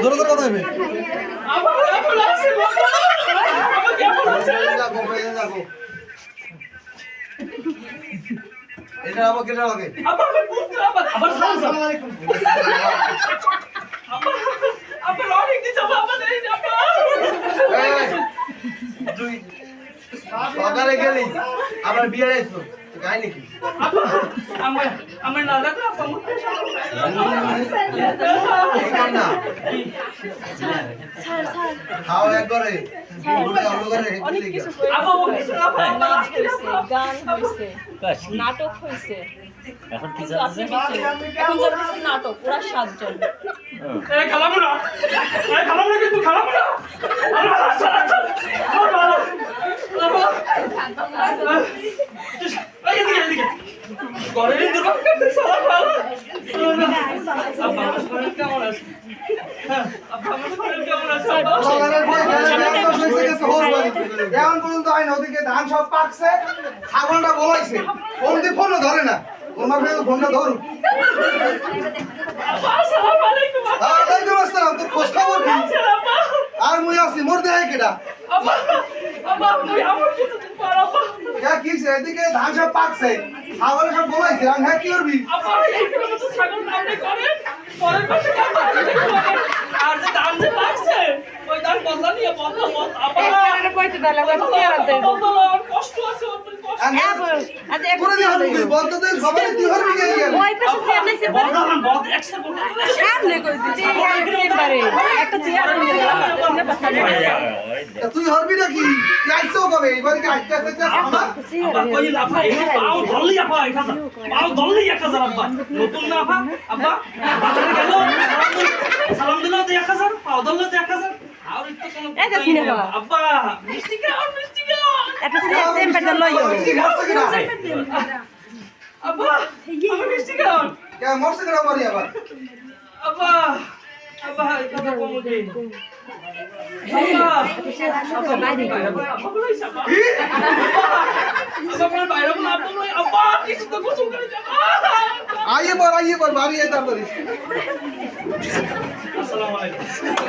জোরে জোরে কথা হবে এটা আমাকে এটা লাগে আবার আসসালামু আলাইকুম আবার অনেক দিন যাব আমাদের তুই সকালে গেলি আবার বিয়ে আইছো গায় নাকি আমার না লাগলো আপা না খাও এক করে গান হয়েছে নাটক হয়েছে এখন কি কিন্তু আপনি এখন চলতেছে নাটক ওরা 7 জন খালামু না কিন্তু খালামু না এখন পর্যন্ত হয় না ওদিকে ধান সব পাকছে ছাগলটা বলাইছে ফোন দিয়ে ফোনও ধরে না তোমার ফোনটা ধরুক তোর খোঁজ খবর কি আর মুই আছি মোর দেয় কেটা কি এদিকে ধান সব পাকছে ছাগল সব বলাইছে আমি হ্যাঁ কি করবি আর যে ধান যে পাকছে ওই ধান বদলা নিয়ে বদলা কষ্ট আছে তুই হরবি নাকি কবে এবার সালাম দিল 1000 পাও দল 1000 আর একটু কোন আব্বা মিষ্টি খাও একটা সেম প্যাটার্ন লইও আব্বা আমি মিষ্টি খাও কে মরছে কেন মারি আবার আব্বা এই কথা কম দে আইয়ে পর বাড়ি আই তাড়াতাড়ি আসসালামু আলাইকুম